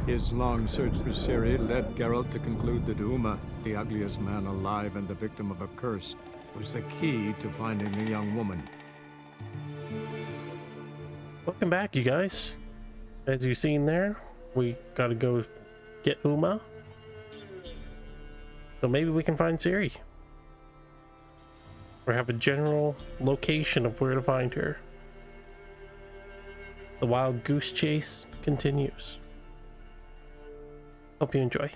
His long search for Ciri led Geralt to conclude that Uma, the ugliest man alive and the victim of a curse, was the key to finding the young woman. Welcome back, you guys. As you've seen there, we gotta go get Uma. So maybe we can find Ciri. Or have a general location of where to find her. The wild goose chase continues. Hope you enjoy.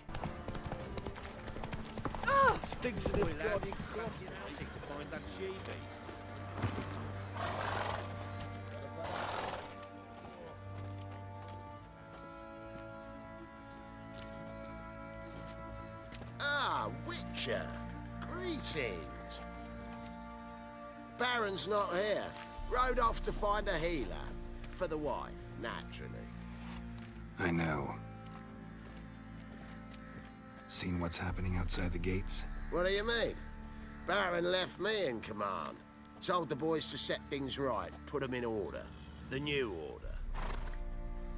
Stinks of it. Ah, Witcher. Greetings. Baron's not here. Rode off to find a healer. For the wife, naturally. I know. Seen what's happening outside the gates? What do you mean? Baron left me in command. Told the boys to set things right, put them in order. The new order.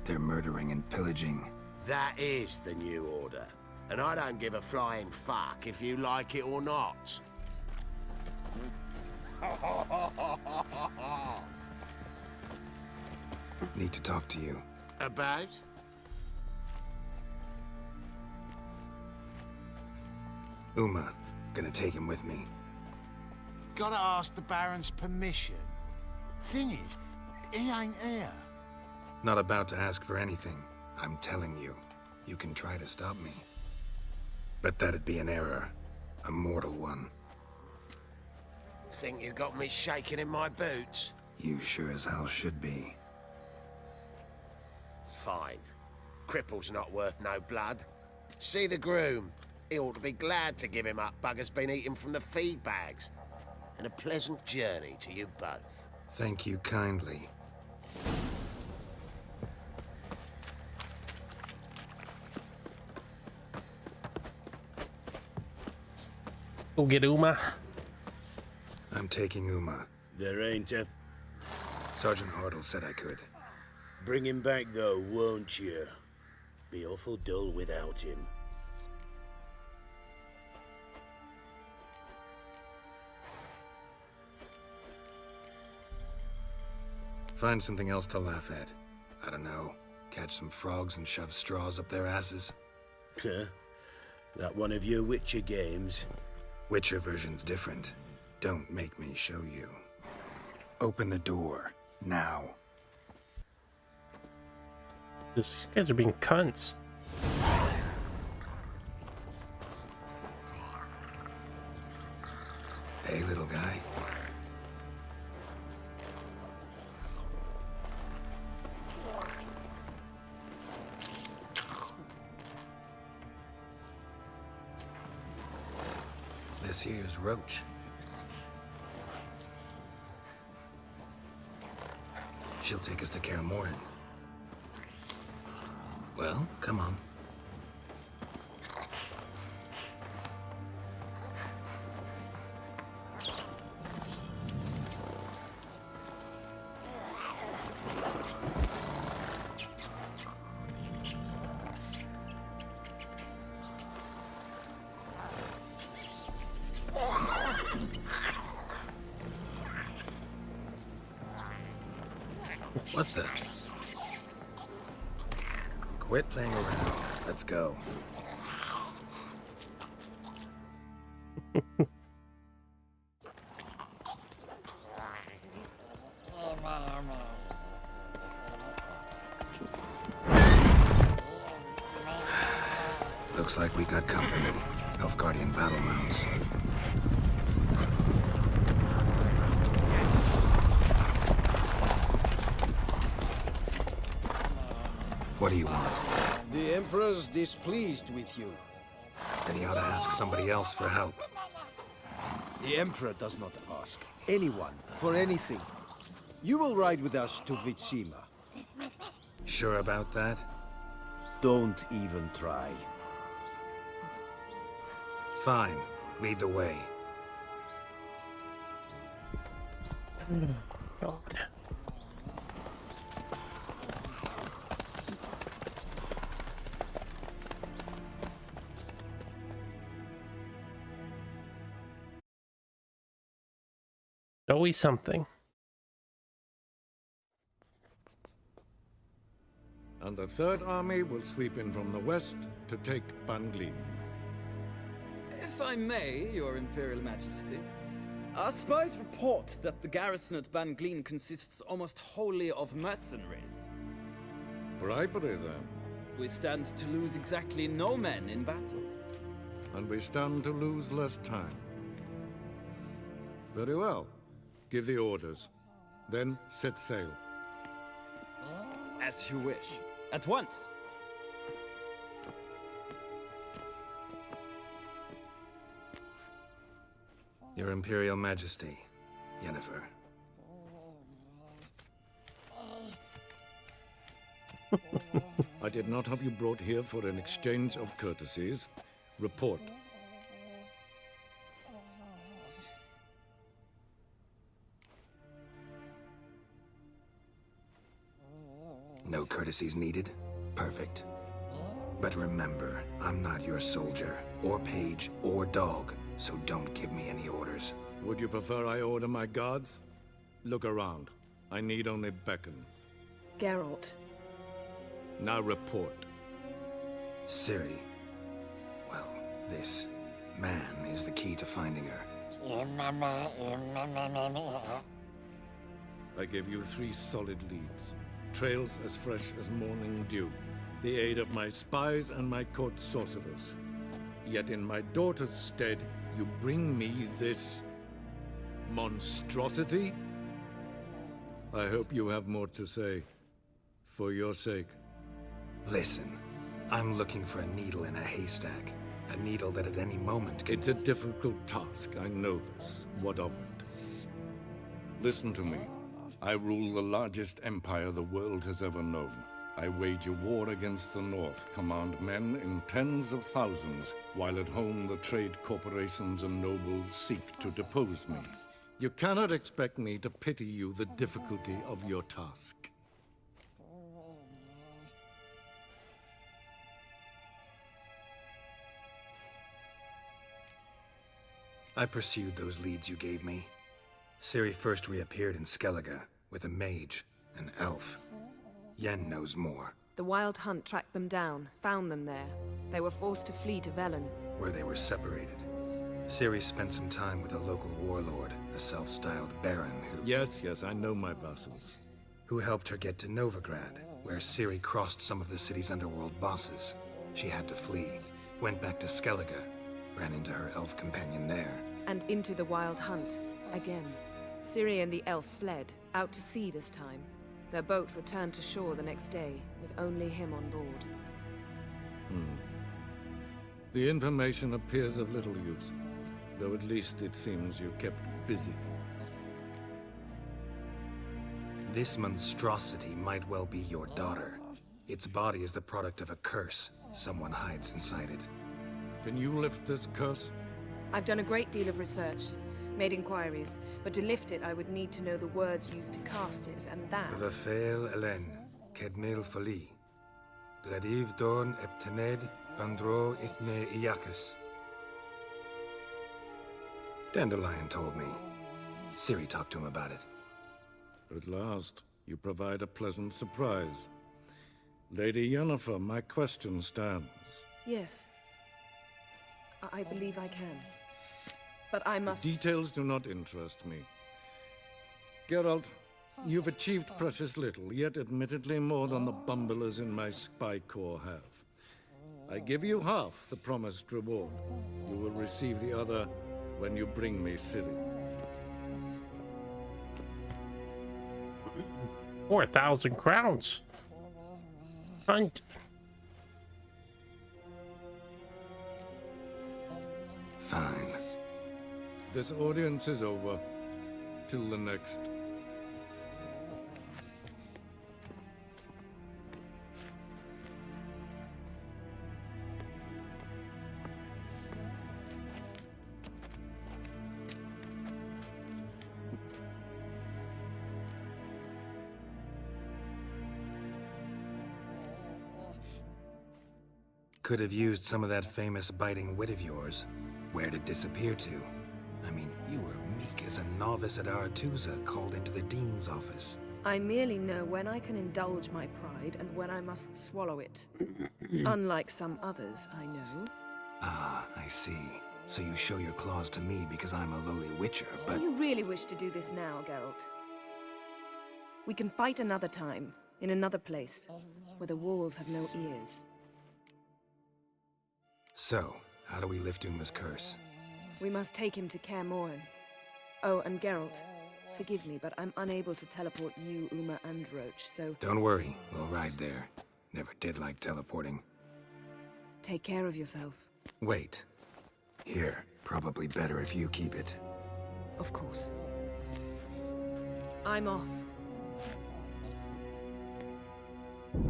They're murdering and pillaging. That is the new order. And I don't give a flying fuck if you like it or not. Need to talk to you. About? Uma. Gonna take him with me. Gotta ask the Baron's permission. Thing is, he ain't here. Not about to ask for anything. I'm telling you. You can try to stop me. But that'd be an error. A mortal one. Think you got me shaking in my boots? You sure as hell should be. Fine. Cripple's not worth no blood. See the groom. He ought to be glad to give him up. Bugger's been eating from the feed bags. And a pleasant journey to you both. Thank you kindly. Go get Uma. I'm taking Uma. There ain't a... Sergeant Hartle said I could. Bring him back though, won't you? Be awful dull without him. Find something else to laugh at. I don't know. Catch some frogs and shove straws up their asses. Huh? That one of your Witcher games? Witcher version's different. Don't make me show you. Open the door. Now. These guys are being cunts. Hey, little guy. This here's Roach. She'll take us to Kaer Morhen. Well, come on. What the? Quit playing around. Let's go. Looks like we got company. Nilfgaardian battle mounts. What do you want? The Emperor's displeased with you. Then he ought to ask somebody else for help. The Emperor does not ask anyone for anything. You will ride with us to Vitsima. Sure about that? Don't even try. Fine. Lead the way. God. Always something. And the Third Army will sweep in from the west to take Banglin. If I may, Your Imperial Majesty, our spies report that the garrison at Banglin consists almost wholly of mercenaries. Bribery, then. We stand to lose exactly no men in battle. And we stand to lose less time. Very well. Give the orders. Then set sail. As you wish. At once. Your Imperial Majesty, Yennefer. I did not have you brought here for an exchange of courtesies. Report. No courtesies needed? Perfect. But remember, I'm not your soldier, or page, or dog, so don't give me any orders. Would you prefer I order my guards? Look around. I need only beckon. Geralt. Now report. Ciri. Well, this man is the key to finding her. I give you 3 solid leads. Trails as fresh as morning dew. The aid of my spies and my court sorcerers. Yet in my daughter's stead, you bring me this monstrosity? I hope you have more to say. For your sake. Listen, I'm looking for a needle in a haystack. A needle that at any moment can... It's a difficult task, I know this. What of it? Listen to me. I rule the largest empire the world has ever known. I wage a war against the North, command men in tens of thousands, while at home the trade corporations and nobles seek to depose me. You cannot expect me to pity you the difficulty of your task. I pursued those leads you gave me. Ciri first reappeared in Skellige with a mage, an elf. Yen knows more, The Wild Hunt tracked them down, found them there. They were forced to flee to Velen. where they were separated. Ciri spent some time with a local warlord, a self-styled baron Yes, I know my vassals. who helped her get to Novigrad, where Ciri crossed some of the city's underworld bosses. She had to flee, went back to Skellige, ran into her elf companion there. And into the Wild Hunt, again. Ciri and the elf fled, out to sea this time. Their boat returned to shore the next day, with only him on board. The information appears of little use, though at least it seems you kept busy. This monstrosity might well be your daughter. Its body is the product of a curse. Someone hides inside it. Can you lift this curse? I've done a great deal of research, made inquiries, but to lift it I would need to know the words used to cast it, and that... Vafael Elen, Kedmil Fali. Dradiv Dorn Eptened Bandro Ithne Iacus. Dandelion told me. Ciri talked to him about it. At last, you provide a pleasant surprise. Lady Yennefer, my question stands. Yes. I believe I can. But I must... Details do not interest me. Geralt, you've achieved precious little, yet admittedly more than the bumblers in my spy corps have. I give you half the promised reward. You will receive the other when you bring me Ciri. 4,000 crowns. Hunt. Fine. This audience is over. Till the next. Could have used some of that famous biting wit of yours. Where'd it disappear to? I mean, you were meek as a novice at Aretuza called into the Dean's office. I merely know when I can indulge my pride and when I must swallow it. Unlike some others I know. Ah, I see. So you show your claws to me because I'm a lowly witcher, but... Do you really wish to do this now, Geralt? We can fight another time, in another place, where the walls have no ears. So, how do we lift Uma's curse? We must take him to Kaer Morhen. Oh, and Geralt, forgive me, but I'm unable to teleport you, Uma, and Roach, so... Don't worry, we'll ride there. Never did like teleporting. Take care of yourself. Wait. Here, probably better if you keep it. Of course. I'm off.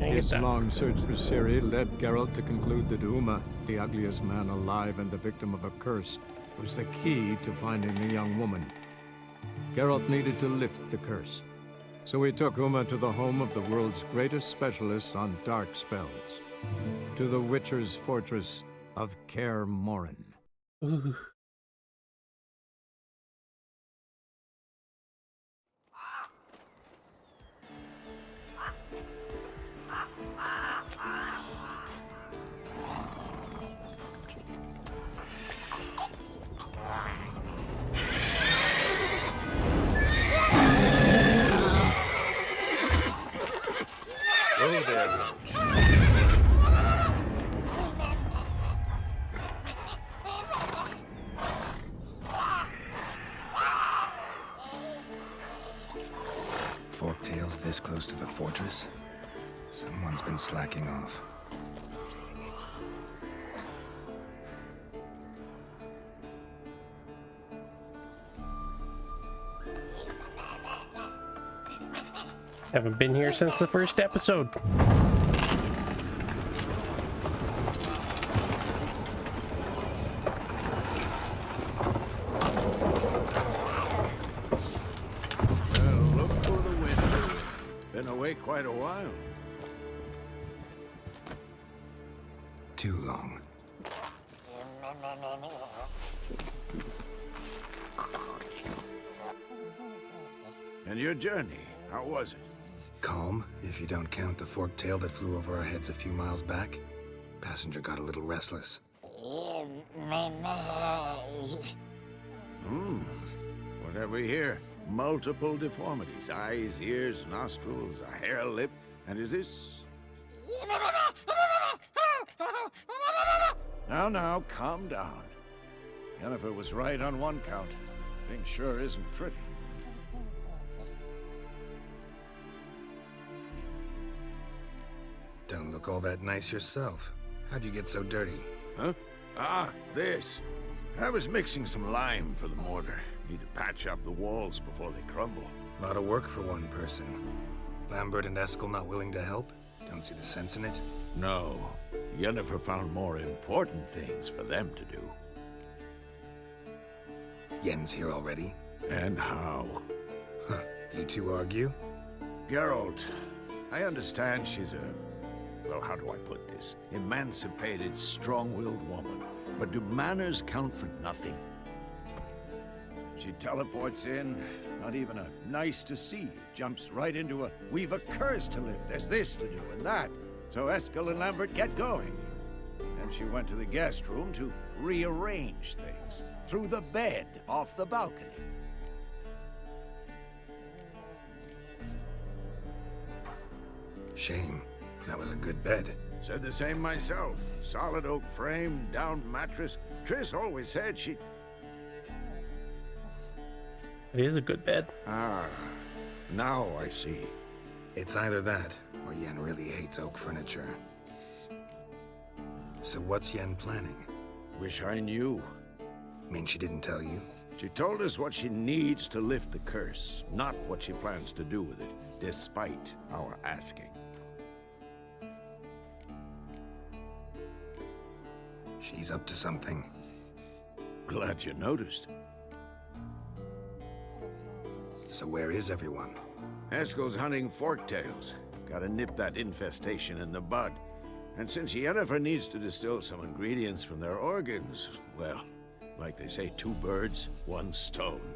His long search for Ciri led Geralt to conclude that Uma, the ugliest man alive and the victim of a curse, was the key to finding the young woman. Geralt needed to lift the curse, so he took Uma to the home of the world's greatest specialist on dark spells, to the Witcher's fortress of Kaer Morhen. Ooh. Go there, Roach. Forktail's this close to the fortress? Someone's been slacking off. Haven't been here since the first episode. Well, look for the window. Been away quite a while. Too long. And your journey, how was it? Calm, if you don't count the forktail that flew over our heads a few miles back. Passenger got a little restless. What have we here? Multiple deformities. Eyes, ears, nostrils, a hair lip. And is this... Now, calm down. Yennefer was right on one count. Thing sure isn't pretty. Don't look all that nice yourself. How'd you get so dirty? Huh? Ah, this. I was mixing some lime for the mortar. Need to patch up the walls before they crumble. A lot of work for one person. Lambert and Eskel not willing to help? Don't see the sense in it? No. Yennefer found more important things for them to do. Yen's here already? And how? Huh. You two argue? Geralt, I understand she's a... well, how do I put this? Emancipated, strong-willed woman. But do manners count for nothing? She teleports in, not even a nice to see, jumps right into a, we've a curse to lift, there's this to do and that. So Eskel and Lambert get going. And she went to the guest room to rearrange things. Through the bed, off the balcony. Shame. That was a good bed. Said the same myself. Solid oak frame, down mattress. Triss always said she... It is a good bed. Ah, now I see. It's either that, or Yen really hates oak furniture. So what's Yen planning? Wish I knew. Mean she didn't tell you? She told us what she needs to lift the curse, not what she plans to do with it, despite our asking. She's up to something. Glad you noticed. So where is everyone? Eskel's hunting forktails. Gotta nip that infestation in the bud. And since Yennefer needs to distill some ingredients from their organs, well, like they say, 2 birds, 1 stone.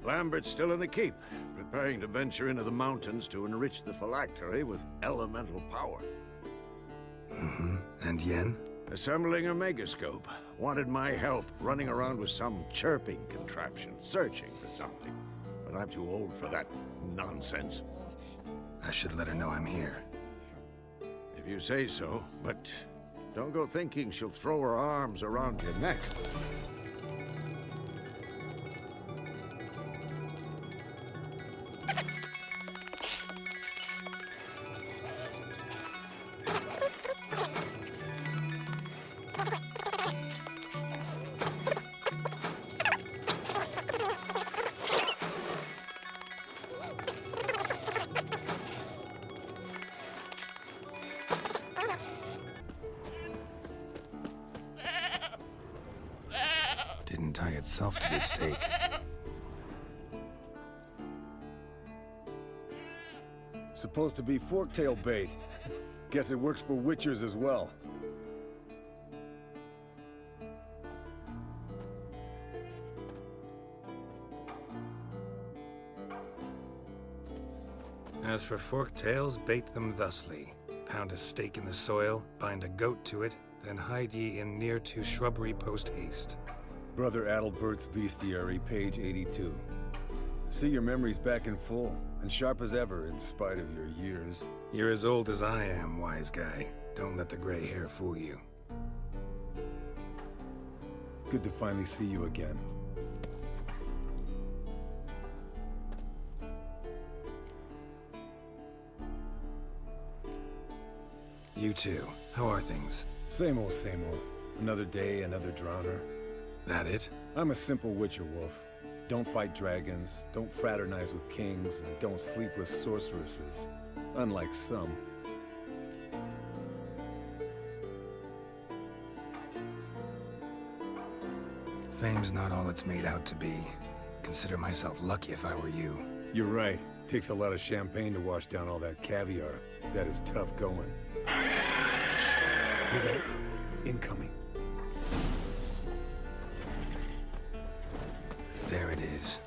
Lambert's still in the keep, preparing to venture into the mountains to enrich the phylactery with elemental power. And Yen? Assembling a megascope. Wanted my help running around with some chirping contraption, searching for something. But I'm too old for that nonsense. I should let her know I'm here. If you say so, but don't go thinking she'll throw her arms around your neck. Didn't tie itself to the stake. Supposed to be forktail bait. Guess it works for witchers as well. As for forktails, bait them thusly. Pound a stake in the soil, bind a goat to it, then hide ye in near to shrubbery post haste. Brother Adalbert's Bestiary, page 82. See your memories back in full, and sharp as ever in spite of your years. You're as old as I am, wise guy. Don't let the gray hair fool you. Good to finally see you again. You too. How are things? Same old, same old. Another day, another drowner. That it? I'm a simple witcher wolf. Don't fight dragons, don't fraternize with kings, and don't sleep with sorceresses. Unlike some. Fame's not all it's made out to be. Consider myself lucky if I were you. You're right. Takes a lot of champagne to wash down all that caviar. That is tough going. Shh. Hear that? Incoming. There it is.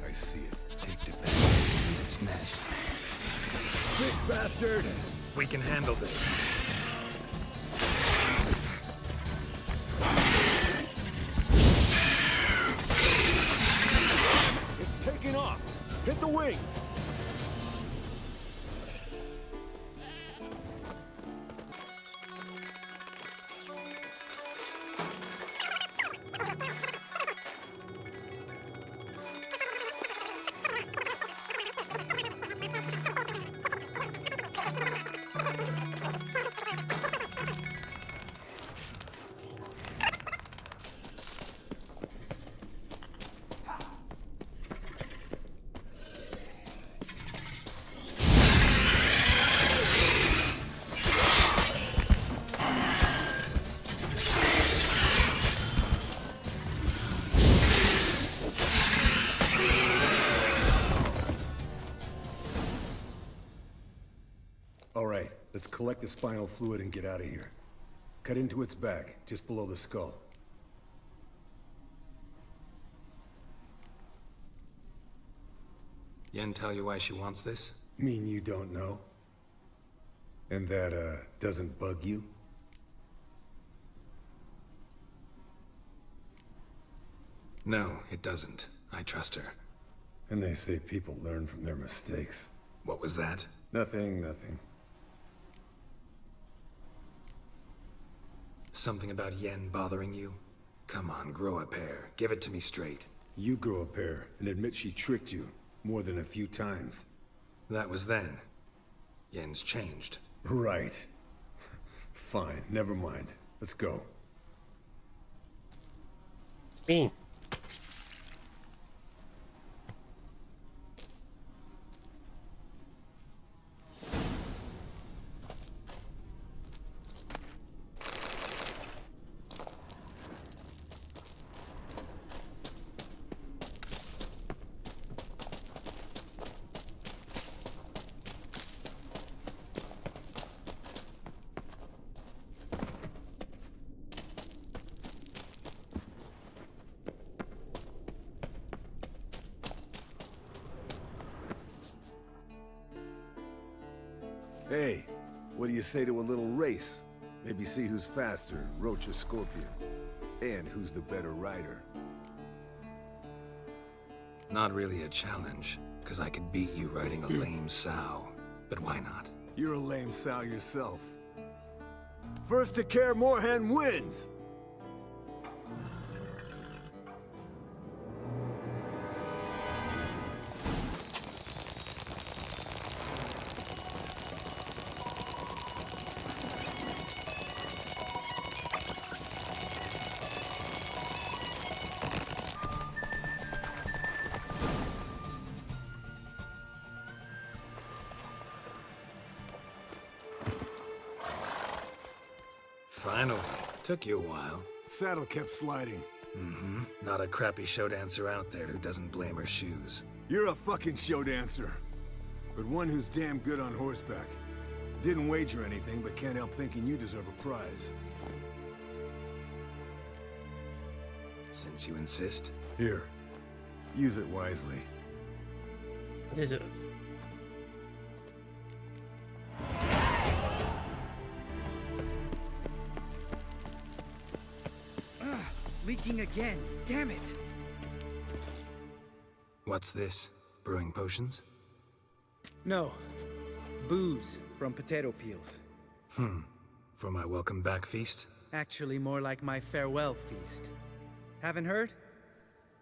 I see it. Picked it back to leave its nest. Big bastard! We can handle this. It's taking off! Hit the wings! All right, let's collect the spinal fluid and get out of here. Cut into its back, just below the skull. Yen tell you why she wants this? Mean you don't know? And that, doesn't bug you? No, it doesn't. I trust her. And they say people learn from their mistakes. What was that? Nothing, nothing. Something about Yen bothering you? Come on, grow a pair. Give it to me straight. You grow a pair and admit she tricked you more than a few times. That was then. Yen's changed. Right. Fine, never mind. Let's go. Me. Hey, what do you say to a little race? Maybe see who's faster, Roach or Scorpion. And who's the better rider. Not really a challenge, because I could beat you riding a lame sow. But why not? You're a lame sow yourself. First to Kaer Morhen wins! Finally. Took you a while. Saddle kept sliding. Mm-hmm. Not a crappy show dancer out there who doesn't blame her shoes. You're a fucking show dancer. But one who's damn good on horseback. Didn't wager anything, but can't help thinking you deserve a prize. Since you insist. Here. Use it wisely. Is it? Leaking again. Damn it! What's this? Brewing potions? No. Booze from potato peels. For my welcome back feast? Actually, more like my farewell feast. Haven't heard?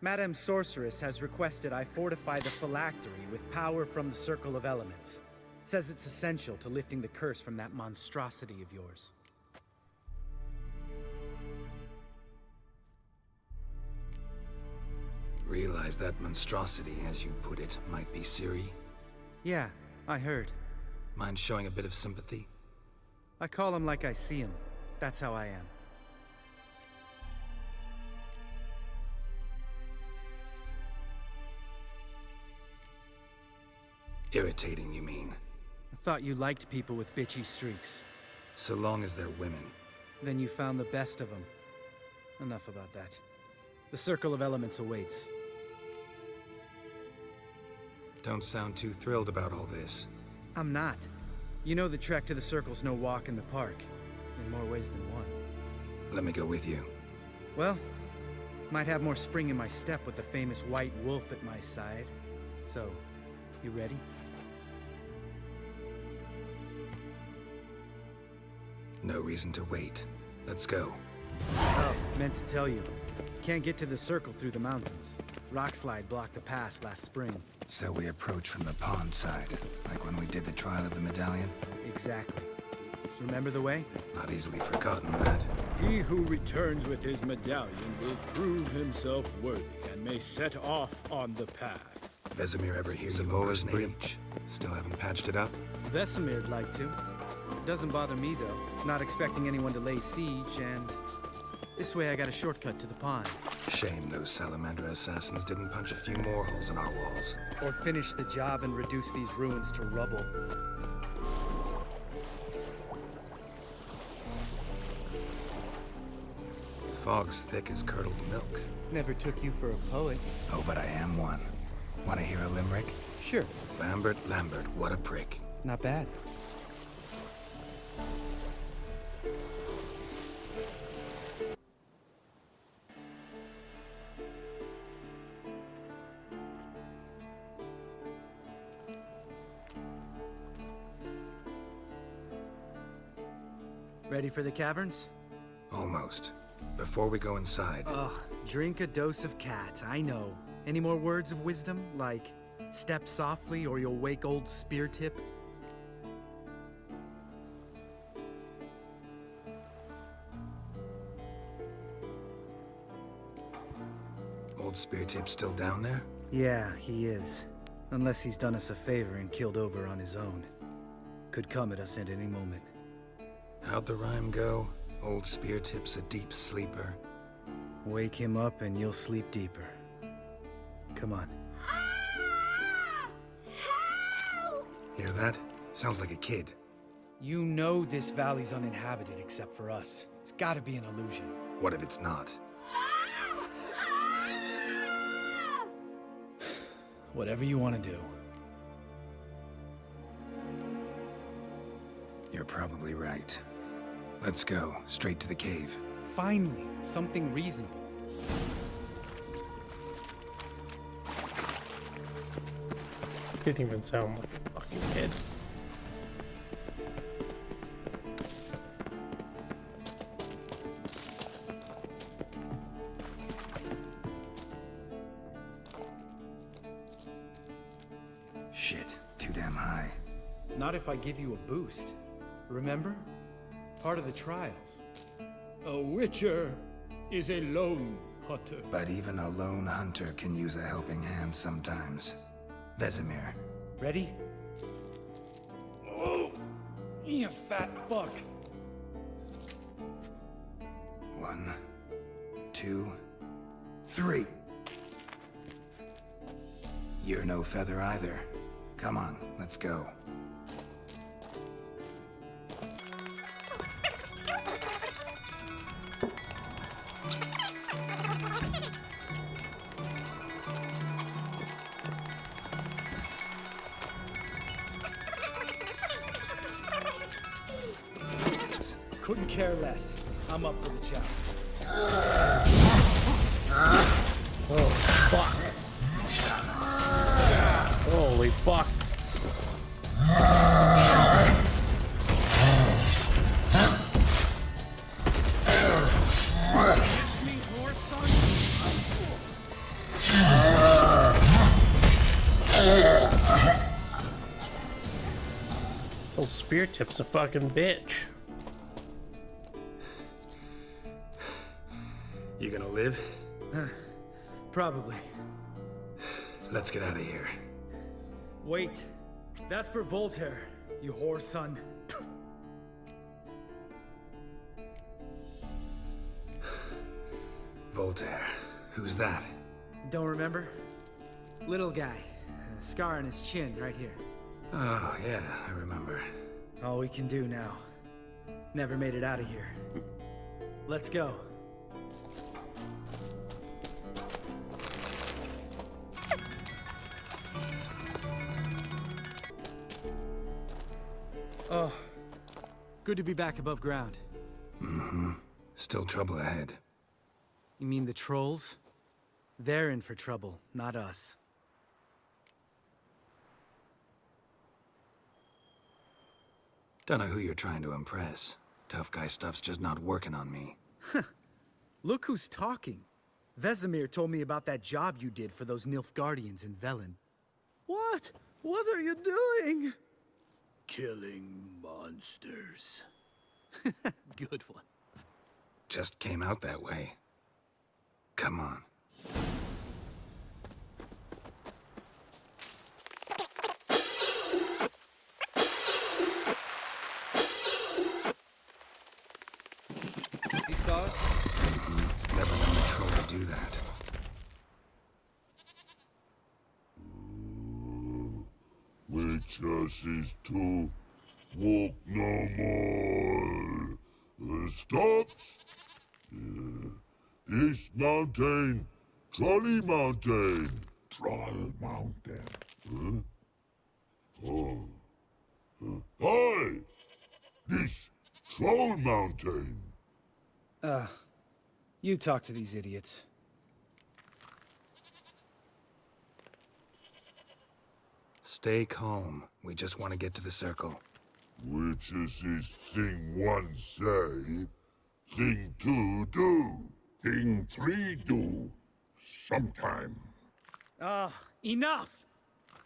Madame Sorceress has requested I fortify the phylactery with power from the Circle of Elements. Says it's essential to lifting the curse from that monstrosity of yours. Realize that monstrosity, as you put it, might be Ciri? Yeah, I heard. Mind showing a bit of sympathy? I call him like I see him. That's how I am. Irritating, you mean? I thought you liked people with bitchy streaks. So long as they're women. Then you found the best of them. Enough about that. The Circle of Elements awaits. Don't sound too thrilled about all this. I'm not. You know the trek to the Circle's no walk in the park. In more ways than one. Let me go with you. Well, might have more spring in my step with the famous White Wolf at my side. So, you ready? No reason to wait. Let's go. Oh, meant to tell you. Can't get to the Circle through the mountains. Rockslide blocked the pass last spring. So we approach from the pond side, like when we did the trial of the medallion? Exactly. Remember the way? Not easily forgotten, that. He who returns with his medallion will prove himself worthy and may set off on the path. Vesemir ever hear Zavola's breach? Still haven't patched it up? Vesemir'd like to. Doesn't bother me, though. Not expecting anyone to lay siege, and this way I got a shortcut to the pond. Shame those Salamandra assassins didn't punch a few more holes in our walls. Or finish the job and reduce these ruins to rubble. Fog's thick as curdled milk. Never took you for a poet. Oh, but I am one. Want to hear a limerick? Sure. Lambert, what a prick. Not bad. Ready for the caverns? Almost. Before we go inside... Ugh, drink a dose of cat, I know. Any more words of wisdom? Like, step softly or you'll wake old Speartip? Old Speartip's still down there? Yeah, he is. Unless he's done us a favor and killed over on his own. Could come at us at any moment. How'd the rhyme go? Old Speartip's a deep sleeper. Wake him up and you'll sleep deeper. Come on. Hear that? Sounds like a kid. You know this valley's uninhabited except for us. It's gotta be an illusion. What if it's not? Whatever you want to do. You're probably right. Let's go, straight to the cave. Finally, something reasonable. Didn't even sound like a fucking kid. Shit, too damn high. Not if I give you a boost. Remember? Part of the trials. A witcher is a lone hunter. But even a lone hunter can use a helping hand sometimes. Vesemir. Ready? Oh, you fat fuck. 1, 2, 3. You're no feather either. Come on, let's go. Couldn't care less. I'm up for the challenge. Oh, fuck. Holy fuck. Old spear tip's a fucking bitch. You gonna live? Probably. Let's get out of here. Wait. That's for Voltaire, you whore son. Voltaire. Who's that? Don't remember? Little guy. A scar on his chin right here. Oh, yeah, I remember. All we can do now. Never made it out of here. Let's go. Oh, good to be back above ground. Mm-hmm. Still trouble ahead. You mean the trolls? They're in for trouble, not us. Don't know who you're trying to impress. Tough guy stuff's just not working on me. Look who's talking. Vesemir told me about that job you did for those Nilfgaardians in Velen. What? What are you doing? Killing monsters. Good one. Just came out that way. Come on. He saw us? Never known a troll to do that. Witcher is to walk no more. Stops? This mountain, Trolley Mountain. Troll Mountain. Huh? Oh. Hi! This Troll Mountain. You talk to these idiots. Stay calm. We just want to get to the circle. Which is his thing one say, thing two do, thing three do, sometime. Enough!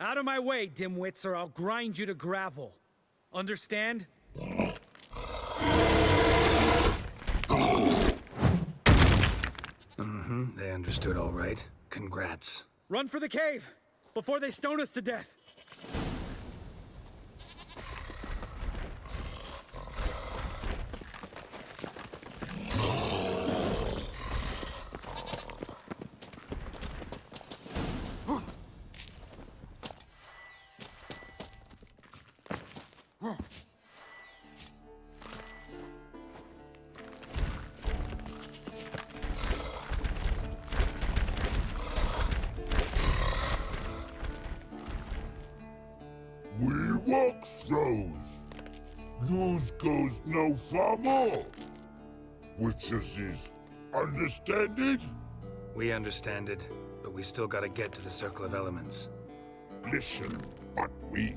Out of my way, dimwits, or I'll grind you to gravel. Understand? Mm-hmm, they understood all right. Congrats. Run for the cave! Before they stone us to death! We walk throws. Yous goes no far more. Witches is understand it? We understand it, but we still gotta get to the Circle of Elements. Listen, but we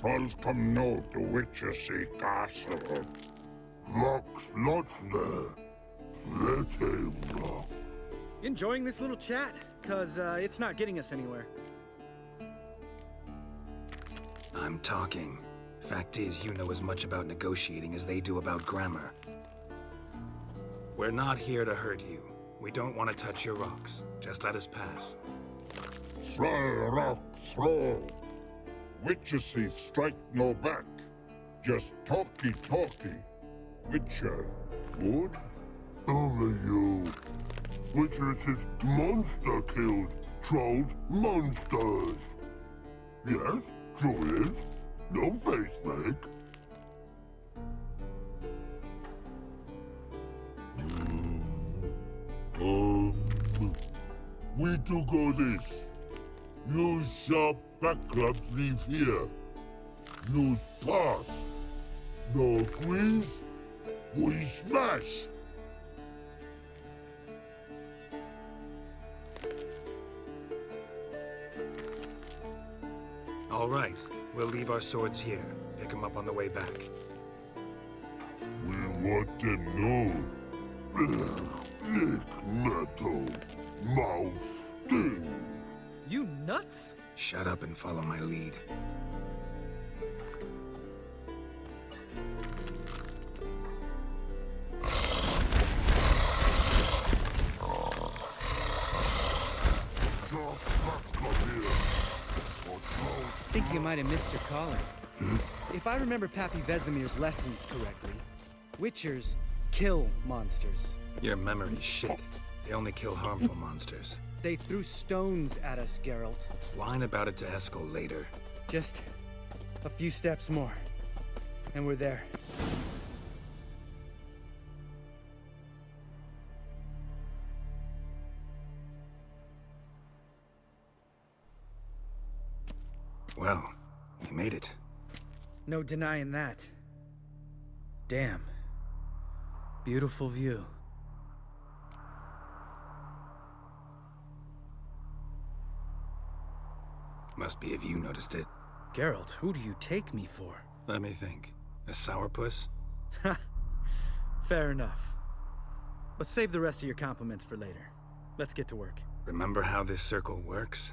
trolls come no to Witches castle. Rocks lots there. Let him rock. Enjoying this little chat? Cause it's not getting us anywhere. I'm talking. Fact is, you know as much about negotiating as they do about grammar. We're not here to hurt you. We don't want to touch your rocks. Just let us pass. Troll rock throw. Witches strike no back. Just talky. Witcher, good? Only you. Witches is monster kills. Trolls monsters. Yes, true is. No face make. We do go this. Use sharp back clubs leave here. Use pass. No quiz. We smash. All right. We'll leave our swords here. Pick them up on the way back. We want them know. Lick metal. Mouth stings. You nuts? Shut up and follow my lead. I think you might have missed your calling. If I remember Pappy Vesemir's lessons correctly, Witchers kill monsters. Your memory's shit. They only kill harmful monsters. They threw stones at us, Geralt. Whine about it to Eskel later. Just a few steps more, and we're there. Well, we made it. No denying that. Damn. Beautiful view. Must be if you noticed it. Geralt, who do you take me for? Let me think. A sourpuss? Fair enough. But save the rest of your compliments for later. Let's get to work. Remember how this circle works?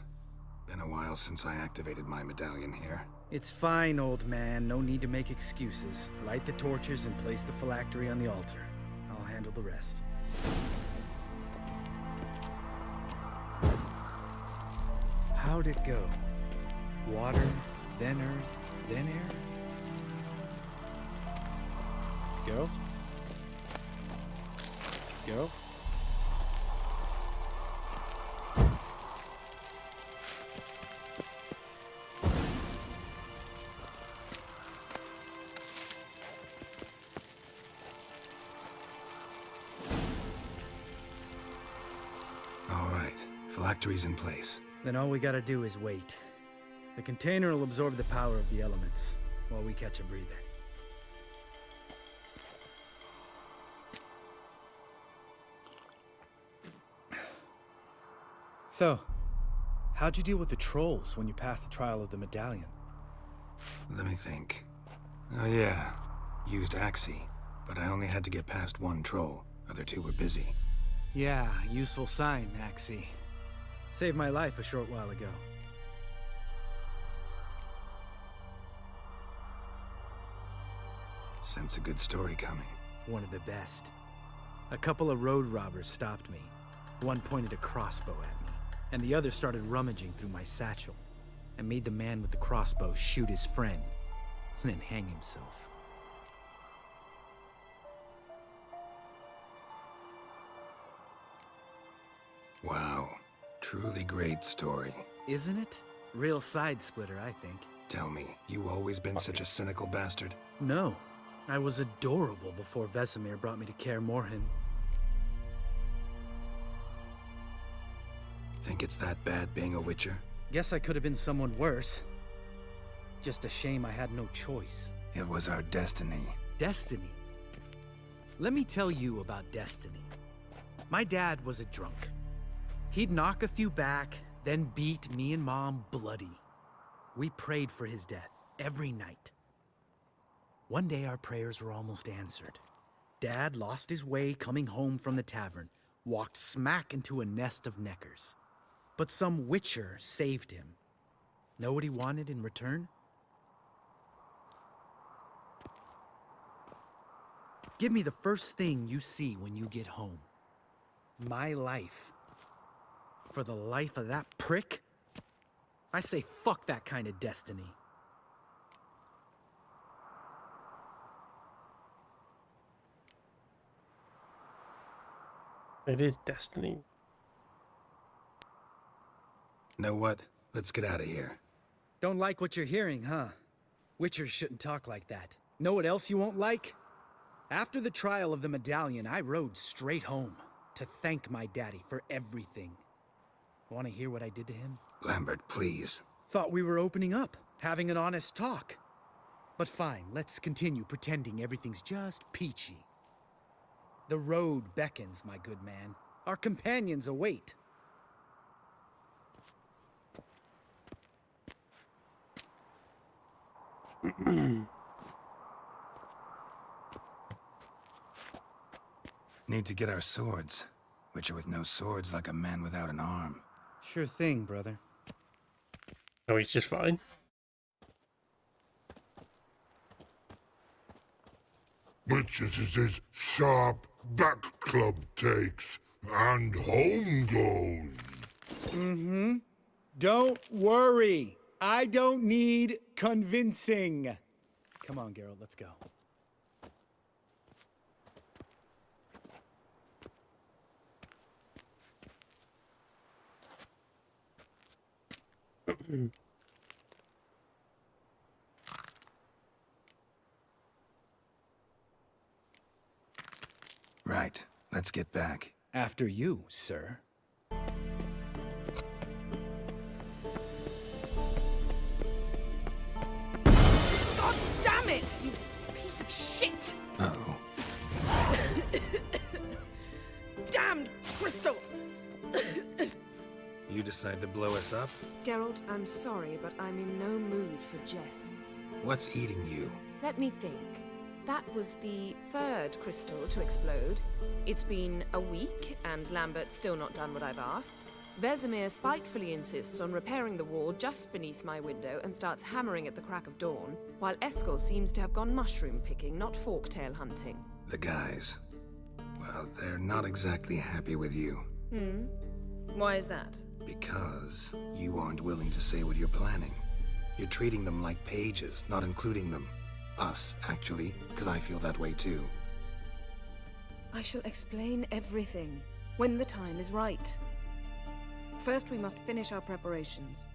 Been a while since I activated my medallion here. It's fine, old man. No need to make excuses. Light the torches and place the phylactery on the altar. I'll handle the rest. How'd it go? Water, then earth, then air? Geralt? Geralt? All right. Phylactery's in place. Then all we gotta do is wait. The container will absorb the power of the elements, while we catch a breather. So, how'd you deal with the trolls when you passed the trial of the medallion? Let me think. Oh yeah, used Axii, but I only had to get past one troll. Other two were busy. Yeah, useful sign, Axii. Saved my life a short while ago. Sense a good story coming. One of the best. A couple of road robbers stopped me. One pointed a crossbow at me, and the other started rummaging through my satchel, and made the man with the crossbow shoot his friend, and then hang himself. Wow. Truly great story. Isn't it? Real side splitter, I think. Tell me, you always been such a cynical bastard? No. I was adorable before Vesemir brought me to Kaer Morhen. Think it's that bad being a Witcher? Guess I could have been someone worse. Just a shame I had no choice. It was our destiny. Destiny? Let me tell you about destiny. My dad was a drunk. He'd knock a few back, then beat me and Mom bloody. We prayed for his death every night. One day our prayers were almost answered. Dad lost his way coming home from the tavern, walked smack into a nest of neckers. But some witcher saved him. Know what he wanted in return? Give me the first thing you see when you get home. My life. For the life of that prick? I say fuck that kind of destiny. It is destiny. Know what? Let's get out of here. Don't like what you're hearing, huh? Witchers shouldn't talk like that. Know what else you won't like? After the trial of the medallion, I rode straight home to thank my daddy for everything. Want to hear what I did to him? Lambert, please. Thought we were opening up, having an honest talk. But fine, let's continue pretending everything's just peachy. The road beckons, my good man. Our companions await. Need to get our swords. Witcher with no swords like a man without an arm. Sure thing, brother. Oh, he's just fine. Witches is his sharp back club takes, and home goes. Mm-hmm. Don't worry. I don't need convincing. Come on, Geralt, let's go. Right. Let's get back. After you, sir. God damn it, you piece of shit! Uh-oh. Damned crystal! You decide to blow us up? Geralt, I'm sorry, but I'm in no mood for jests. What's eating you? Let me think. That was the third crystal to explode. It's been a week, and Lambert's still not done what I've asked. Vesemir spitefully insists on repairing the wall just beneath my window and starts hammering at the crack of dawn, while Eskel seems to have gone mushroom picking, not forktail hunting. The guys. Well, they're not exactly happy with you. Why is that? Because you aren't willing to say what you're planning. You're treating them like pages, not including them. Us, actually, because I feel that way too. I shall explain everything when the time is right. First, we must finish our preparations.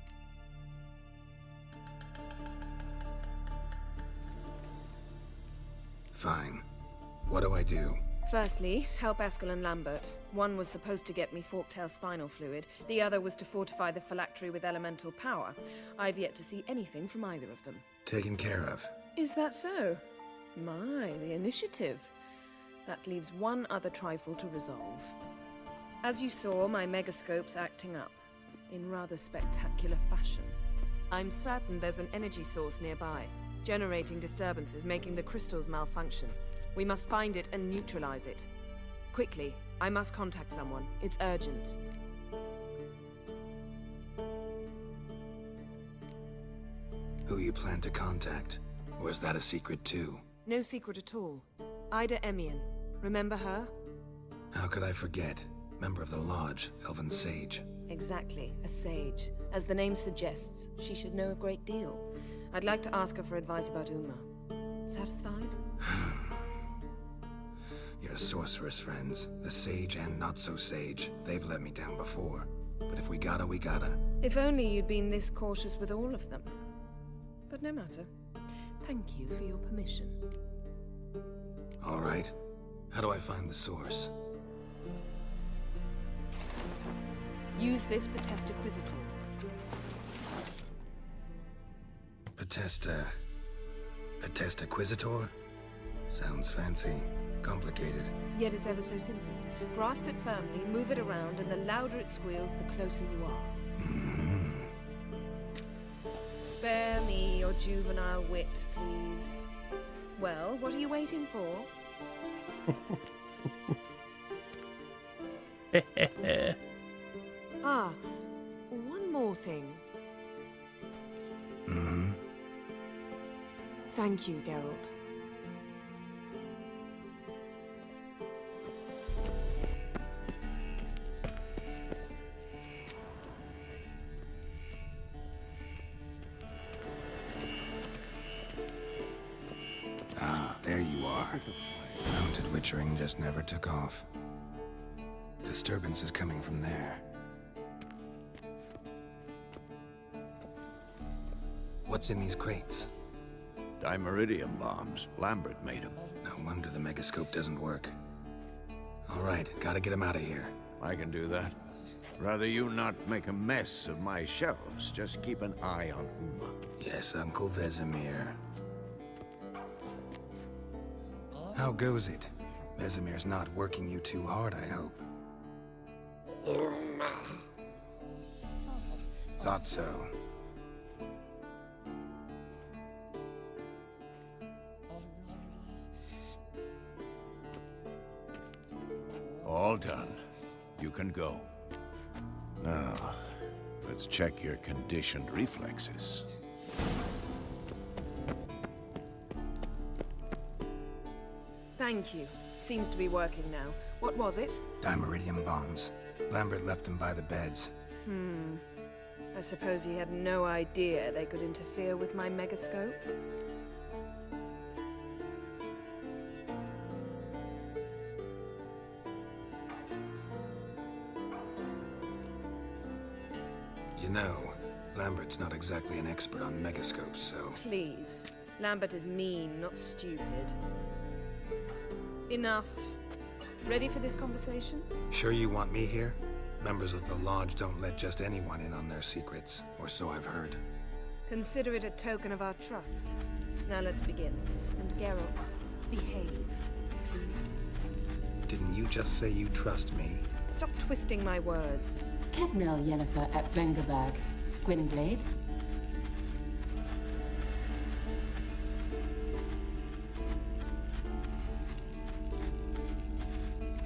Fine. What do I do? Firstly, help Eskel and Lambert. One was supposed to get me forktail spinal fluid, the other was to fortify the phylactery with elemental power. I've yet to see anything from either of them. Taken care of. Is that so? My, the initiative. That leaves one other trifle to resolve. As you saw, my megascope's acting up, in rather spectacular fashion. I'm certain there's an energy source nearby, generating disturbances, making the crystals malfunction. We must find it and neutralize it. Quickly, I must contact someone. It's urgent. Who you plan to contact? Or is that a secret too? No secret at all. Ida Emian. Remember her? How could I forget? Member of the Lodge, Elven Sage. Exactly, a sage. As the name suggests, she should know a great deal. I'd like to ask her for advice about Uma. Satisfied? Your sorceress friends, the sage and not-so-sage, they've let me down before. But if we gotta, we gotta. If only you'd been this cautious with all of them. But no matter. Thank you for your permission. All right. How do I find the source? Use this Potesta Quisitor. Potesta. A test Acquisitor? Sounds fancy. Complicated. Yet it's ever so simple. Grasp it firmly, move it around, and the louder it squeals, the closer you are. Spare me your juvenile wit, please. Well, what are you waiting for? Ah, one more thing. Thank you, Geralt. Ah, there you are. Mounted witchering just never took off. Disturbance is coming from there. What's in these crates? Dimeridium bombs. Lambert made them. No wonder the megascope doesn't work. All right, gotta get him out of here. I can do that. Rather you not make a mess of my shelves. Just keep an eye on Uma. Yes, Uncle Vesemir. How goes it? Vesemir's not working you too hard, I hope. Thought so. All done. You can go. Now, let's check your conditioned reflexes. Thank you. Seems to be working now. What was it? Dimeridium bombs. Lambert left them by the beds. I suppose he had no idea they could interfere with my megascope. You know, Lambert's not exactly an expert on megascopes, so... Please. Lambert is mean, not stupid. Enough. Ready for this conversation? Sure you want me here? Members of the Lodge don't let just anyone in on their secrets, or so I've heard. Consider it a token of our trust. Now let's begin. And Geralt, behave, please. Didn't you just say you trust me? Stop twisting my words. Kedmil Yennefer at Vengerberg. Gwynblade.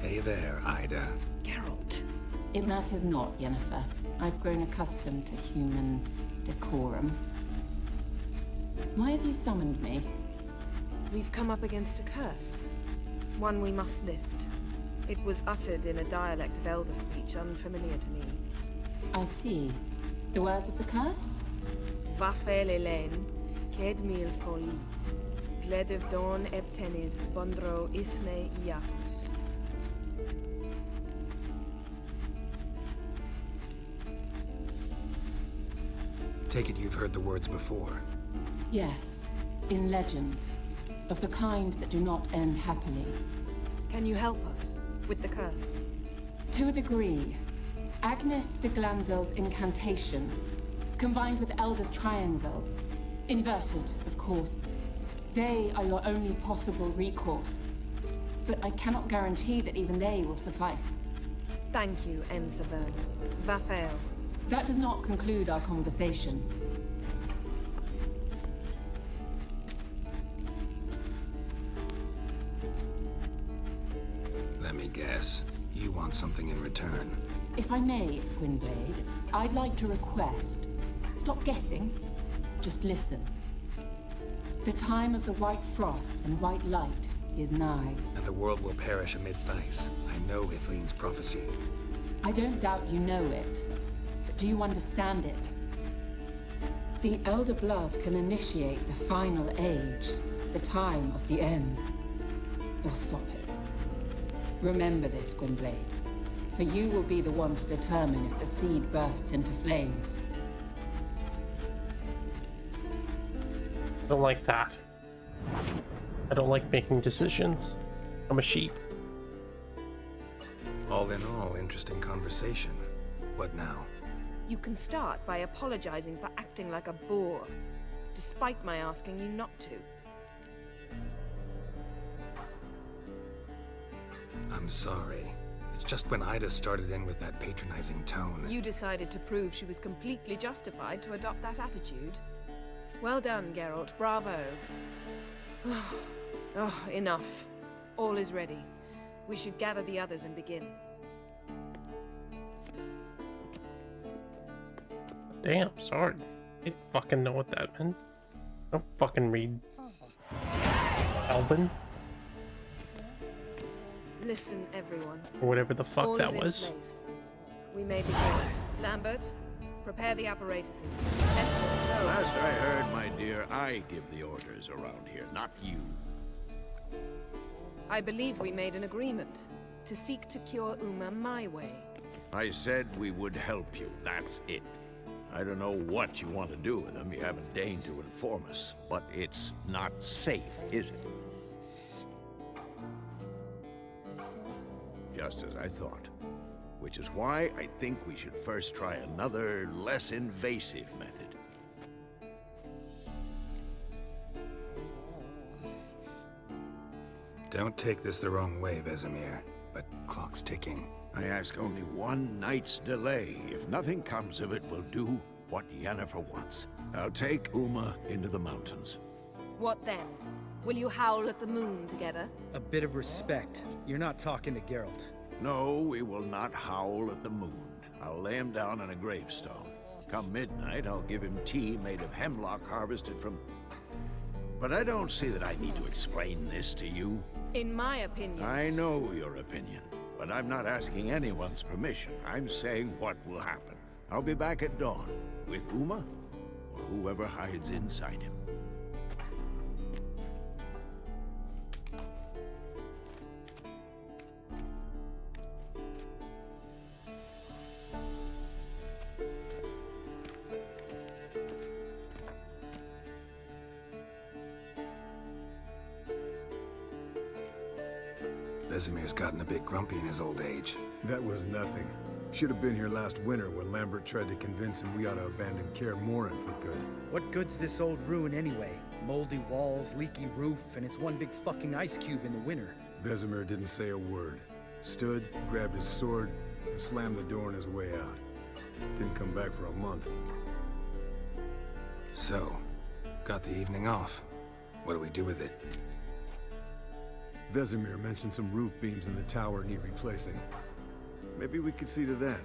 Hey there, Ida. Geralt. It matters not, Yennefer. I've grown accustomed to human decorum. Why have you summoned me? We've come up against a curse. One we must lift. It was uttered in a dialect of Elder speech unfamiliar to me. I see. The words of the curse? Vafel Elaine, Kedmil Foli, Gledev Dawn Ebtenid, Bondro Isne Iacus. Take it you've heard the words before. Yes, in legends. Of the kind that do not end happily. Can you help us with the curse? To a degree. Agnes de Glanville's incantation, combined with Elder's triangle, inverted, of course. They are your only possible recourse. But I cannot guarantee that even they will suffice. Thank you, Ensavern. Vafel. That does not conclude our conversation. Let me guess. You want something in return. If I may, Gwynblade, I'd like to request. Stop guessing. Just listen. The time of the white frost and white light is nigh. And the world will perish amidst ice. I know Ithleen's prophecy. I don't doubt you know it. But do you understand it? The Elder Blood can initiate the final age, the time of the end. Or stop it. Remember this, Gwynblade. For you will be the one to determine if the seed bursts into flames. I don't like that. I don't like making decisions. I'm a sheep. All in all, interesting conversation. What now? You can start by apologizing for acting like a boor, despite my asking you not to. I'm sorry. It's just when Ida started in with that patronizing tone. You decided to prove she was completely justified to adopt that attitude. Well done, Geralt. Bravo. Oh, enough. All is ready. We should gather the others and begin. Damn, sword. I didn't fucking know what that meant. Don't fucking read Elven Listen, everyone. or whatever the fuck All that is in was. place. We may begin. Lambert, prepare the apparatuses. Escort, go. Last I heard, my dear, I give the orders around here, not you. I believe we made an agreement to seek to cure Uma my way. I said we would help you, that's it. I don't know what you want to do with them, you haven't deigned to inform us, but it's not safe, is it? Just as I thought. Which is why I think we should first try another, less invasive method. Don't take this the wrong way, Vesemir, but clock's ticking. I ask only one night's delay. If nothing comes of it, we'll do what Yennefer wants. I'll take Uma into the mountains. What then? Will you howl at the moon together? A bit of respect. You're not talking to Geralt. No, we will not howl at the moon. I'll lay him down on a gravestone. Come midnight, I'll give him tea made of hemlock harvested from... But I don't see that I need to explain this to you. In my opinion... I know your opinion, but I'm not asking anyone's permission. I'm saying what will happen. I'll be back at dawn, with Uma, or whoever hides inside him. Vesemir's gotten a bit grumpy in his old age. That was nothing. Should have been here last winter when Lambert tried to convince him we ought to abandon Kaer Morhen for good. What good's this old ruin anyway? Moldy walls, leaky roof, and it's one big fucking ice cube in the winter. Vesemir didn't say a word. Stood, grabbed his sword, and slammed the door on his way out. Didn't come back for a month. So, got the evening off. What do we do with it? Vesemir mentioned some roof beams in the tower need replacing. Maybe we could see to that.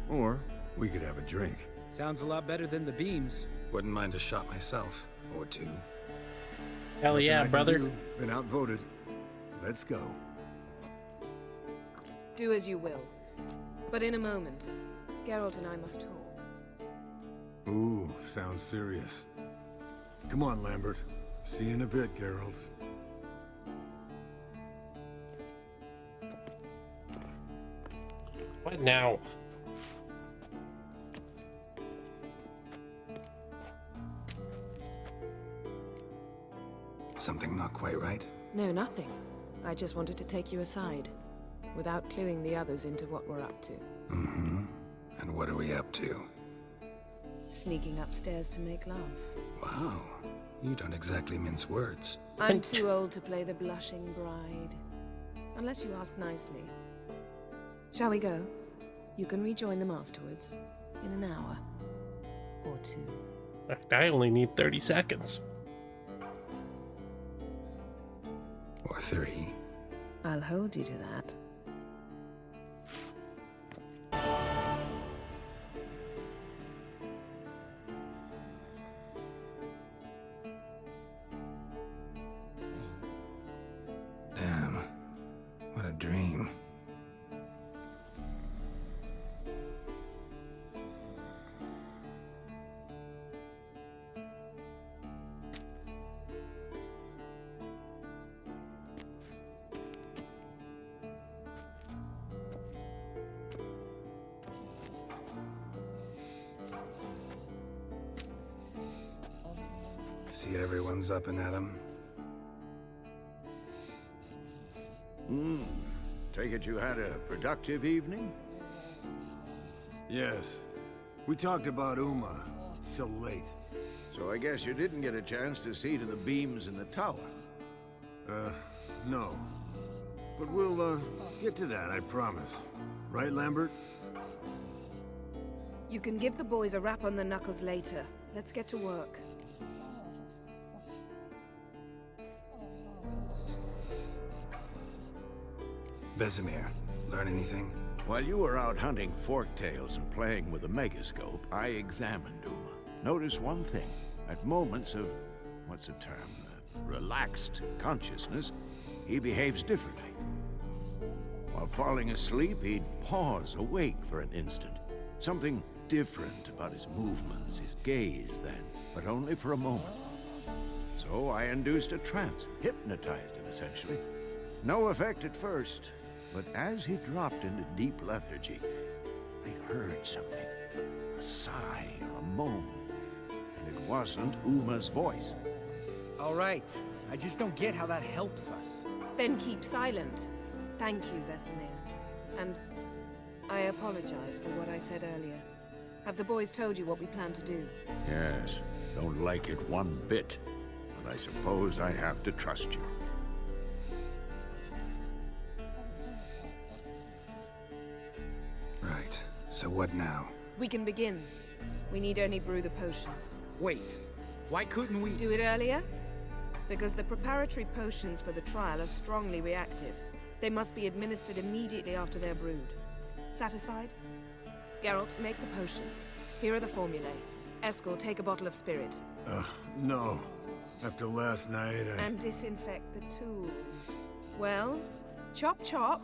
Or we could have a drink. Sounds a lot better than the beams. Wouldn't mind a shot myself, or two. Hell Nothing yeah, I can brother. do. Been outvoted. Let's go. Do as you will. But in a moment, Geralt and I must talk. Ooh, sounds serious. Come on, Lambert. See you in a bit, Geralt. What now? Something not quite right? No, nothing. I just wanted to take you aside, without cluing the others into what we're up to. Mm-hmm. And what are we up to? Sneaking upstairs to make love. Wow. You don't exactly mince words. I'm too old to play the blushing bride. Unless you ask nicely. Shall we go? You can rejoin them afterwards. In an hour. Or two. I only need 30 seconds. Or 3. I'll hold you to that. Damn. What a dream. See everyone's up and at 'em. Take it you had a productive evening? Yes. We talked about Uma till late. So I guess you didn't get a chance to see to the beams in the tower. No. But we'll, get to that, I promise. Right, Lambert? You can give the boys a rap on the knuckles later. Let's get to work. Vesemir, learn anything? While you were out hunting forktails and playing with the megascope, I examined Uma. Notice one thing. At moments of, what's the term, relaxed consciousness, he behaves differently. While falling asleep, he'd pause awake for an instant. Something different about his movements, his gaze then, but only for a moment. So I induced a trance, hypnotized him essentially. No effect at first, but as he dropped into deep lethargy, I heard something. A sigh or a moan. And it wasn't Uma's voice. All right. I just don't get how that helps us. Then keep silent. Thank you, Vesemir. And I apologize for what I said earlier. Have the boys told you what we plan to do? Yes, don't like it one bit. But I suppose I have to trust you. Right. So what now? We can begin. We need only brew the potions. Wait. Why couldn't we... Do it earlier? Because the preparatory potions for the trial are strongly reactive. They must be administered immediately after they're brewed. Satisfied? Geralt, make the potions. Here are the formulae. Eskel, take a bottle of spirit. No. After last night, And disinfect the tools. Well, chop chop.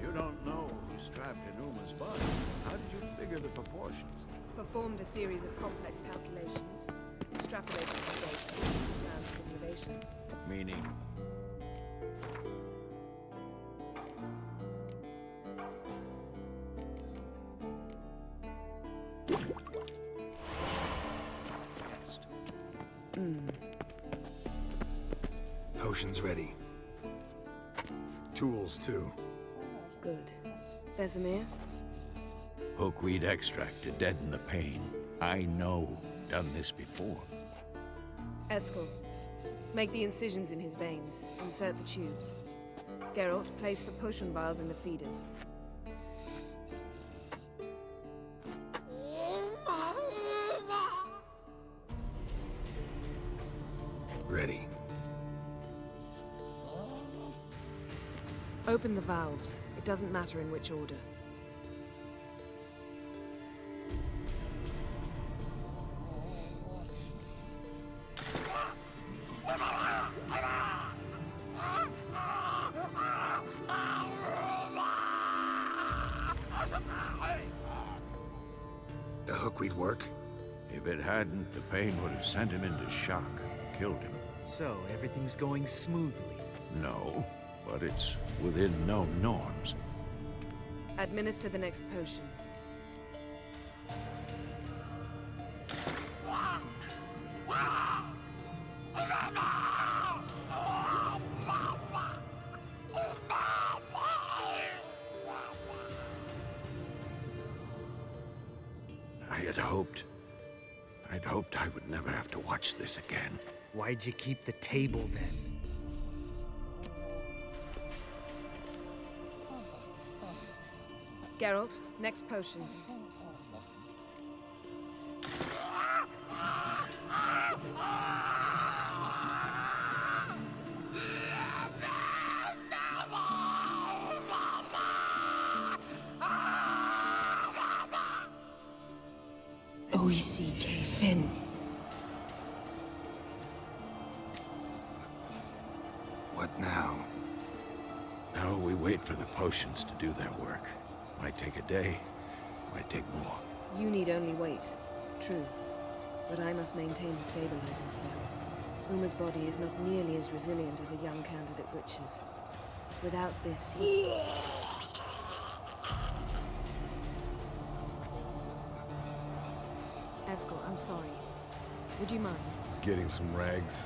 You don't know who's strapped in Uma's body. How did you figure the proportions? Performed a series of complex calculations. Extrapolated some data. Ran simulations. Meaning? Potions ready. Tools, too. Good. Vesemir? Hookweed extract to deaden the pain. I know. Done this before. Eskel, make the incisions in his veins. Insert the tubes. Geralt, place the potion vials in the feeders. Ready. Open the valves. It doesn't matter in which order. The hookweed work? If it hadn't, the pain would have sent him into shock, killed him. So, everything's going smoothly? No, but it's within known norms. Administer the next potion. I'd hoped I would never have to watch this again. Why'd you keep the table then? Geralt, next potion. Oisi Kefin. What now? Now we wait for the potions to do their work. Might take a day, might take more. You need only wait. True. But I must maintain the stabilizing spell. Uma's body is not nearly as resilient as a young candidate witch's. Without this, he... Eskel, I'm sorry. Would you mind? Getting some rags.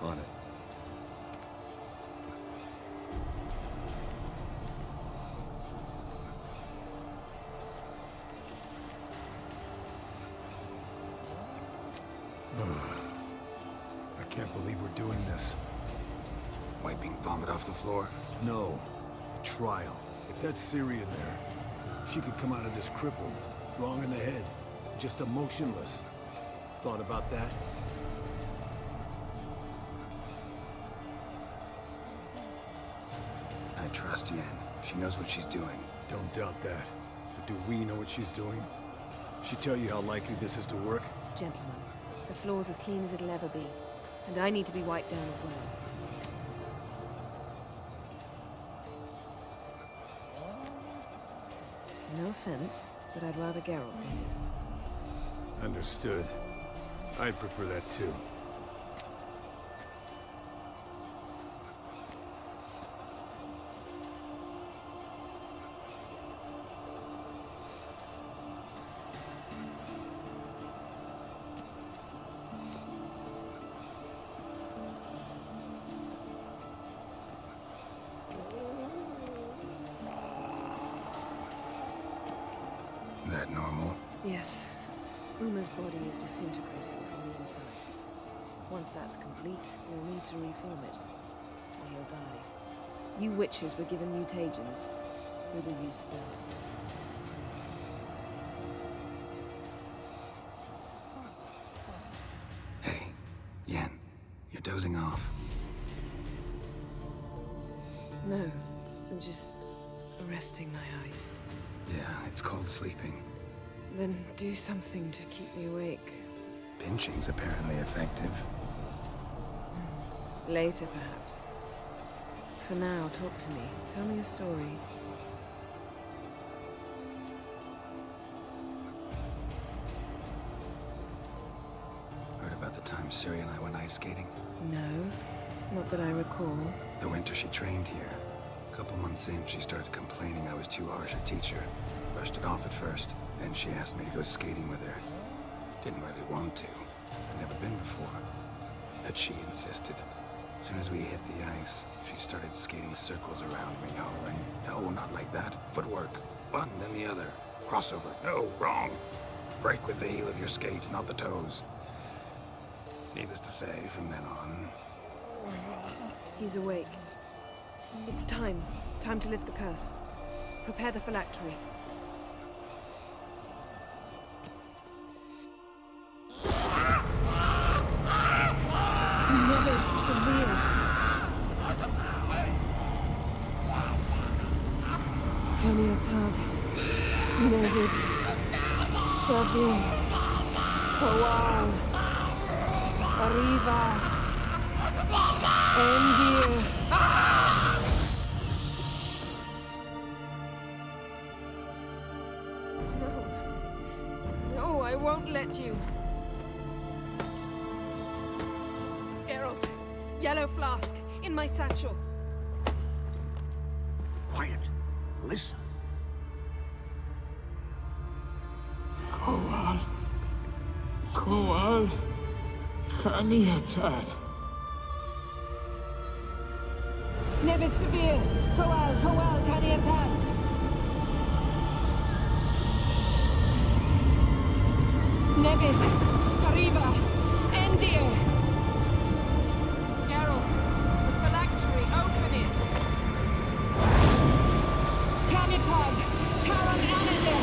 On it. I can't believe we're doing this. Wiping vomit off the floor? No. The trial. If that's Ciri in there, she could come out of this crippled, wrong in the head, just emotionless. Thought about that? I trust Yen. She knows what she's doing. Don't doubt that. But do we know what she's doing? She tell you how likely this is to work? Gentlemen, the floor's as clean as it'll ever be. And I need to be wiped down as well. No offense, but I'd rather Geralt did it. Understood. I'd prefer that too. That normal? Yes. Uma's body is disintegrating from the inside. Once that's complete, we'll need to reform it, or he'll die. You witches were given mutagens. We will use spells. Hey, Yen, you're dozing off. No, I'm just resting my eyes. Yeah, it's called sleeping. Then do something to keep me awake. Pinching's apparently effective. Later, perhaps. For now, talk to me. Tell me a story. Heard about the time Ciri and I went ice skating? No, not that I recall. The winter she trained here. A couple months in, she started complaining I was too harsh a teacher. Brushed it off at first. Then she asked me to go skating with her. Didn't really want to. I'd never been before. But she insisted. As soon as we hit the ice, she started skating circles around me, hollering, "No, not like that. Footwork. One, then the other. Crossover. No, wrong. Break with the heel of your skate, not the toes." Needless to say, from then on... He's awake. It's time. Time to lift the curse. Prepare the phylactery. Kaniatad, Nevid, Savi, Kawal, Arriva, Endir. No, I won't let you. Geralt, yellow flask, in my satchel. Quiet. Listen. Kowal, Kaniatad. Nevid Severe, Kowal, Kaniatad. Nevid, Arriva, Endir. Geralt, the phylactery, open it. Kaniatad, Taran Ananda,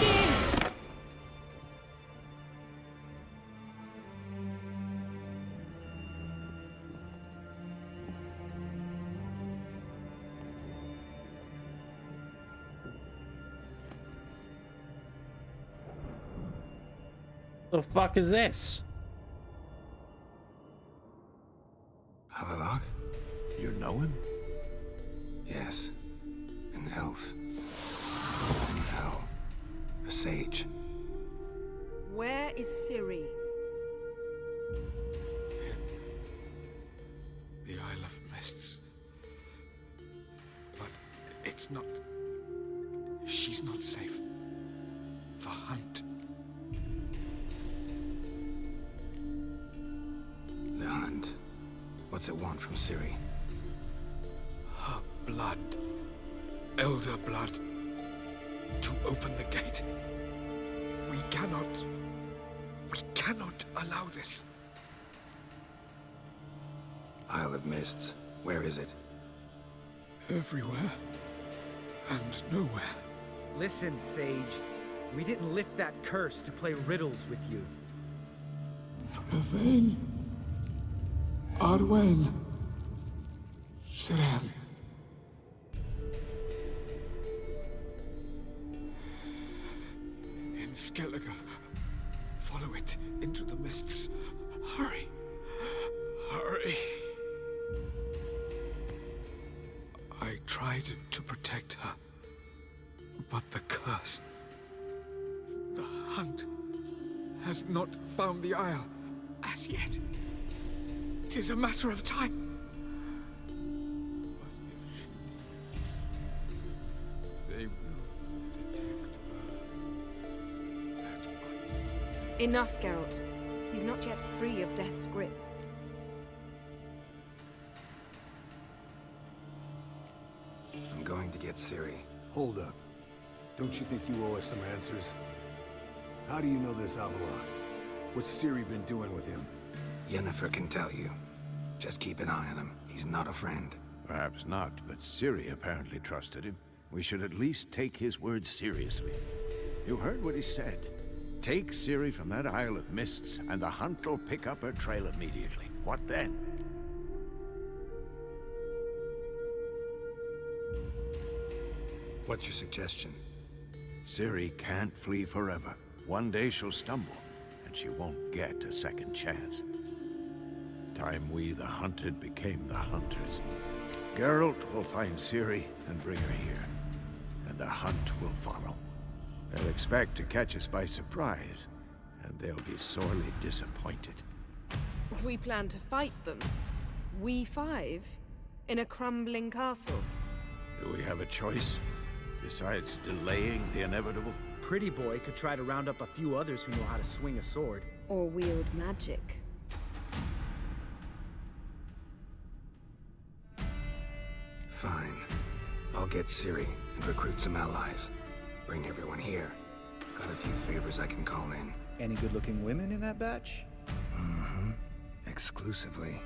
Diz. The fuck is this? Havelock? You know him? Yes. An elf. In hell. A sage. Where is Ciri? The Isle of Mists. But it's not... She's not safe. The hunt. The hunt. What's it want from Ciri? Her blood. Elder blood. To open the gate. We cannot allow this. Isle of Mists. Where is it? Everywhere. And nowhere. Listen, Sage. We didn't lift that curse to play riddles with you. Yvain. Arwen. Siren. In Skellige. Follow it into the mists. Hurry. Hurry. I tried to protect her. But the curse... The hunt has not found the Isle as yet. It is a matter of time. But if she leaves, they will detect her. Enough, Geralt. He's not yet free of death's grip. I'm going to get Ciri. Hold up. Don't you think you owe us some answers? How do you know this Avila? What's Ciri been doing with him? Yennefer can tell you. Just keep an eye on him. He's not a friend. Perhaps not, but Ciri apparently trusted him. We should at least take his words seriously. You heard what he said. Take Ciri from that Isle of Mists, and the hunt will pick up her trail immediately. What then? What's your suggestion? Ciri can't flee forever. One day she'll stumble, and she won't get a second chance. Time we, the hunted, became the hunters. Geralt will find Ciri and bring her here, and the hunt will follow. They'll expect to catch us by surprise, and they'll be sorely disappointed. We plan to fight them. We five? In a crumbling castle? Do we have a choice? Besides delaying the inevitable? Pretty Boy could try to round up a few others who know how to swing a sword. Or wield magic. Fine. I'll get Ciri and recruit some allies. Bring everyone here. Got a few favors I can call in. Any good-looking women in that batch? Mm-hmm. Exclusively.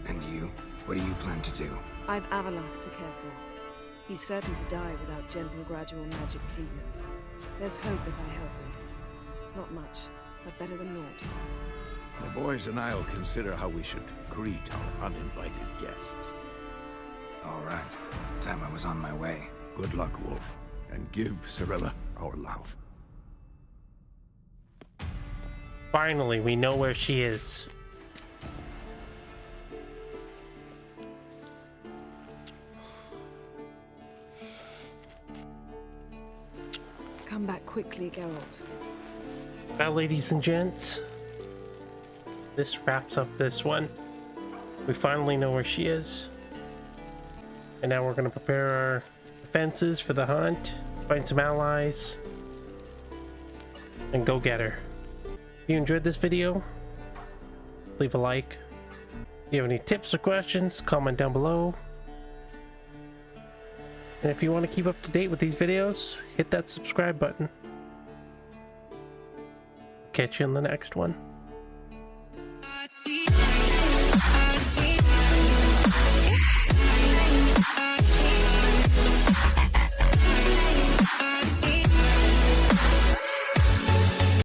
And you? What do you plan to do? I've Avila to care for. He's certain to die without gentle, gradual magic treatment. There's hope if I help him. Not much, but better than naught. The boys and I'll consider how we should greet our uninvited guests. All right. Time I was on my way. Good luck, Wolf. And give Cirilla our love. Finally, we know where she is. Come back quickly, Geralt. Well, ladies and gents, this wraps up this one. We finally know where she is. And now we're going to prepare our defenses for the hunt, find some allies, and go get her. If you enjoyed this video, leave a like. If you have any tips or questions, comment down below. And if you want to keep up to date with these videos, hit that subscribe button. Catch you in the next one.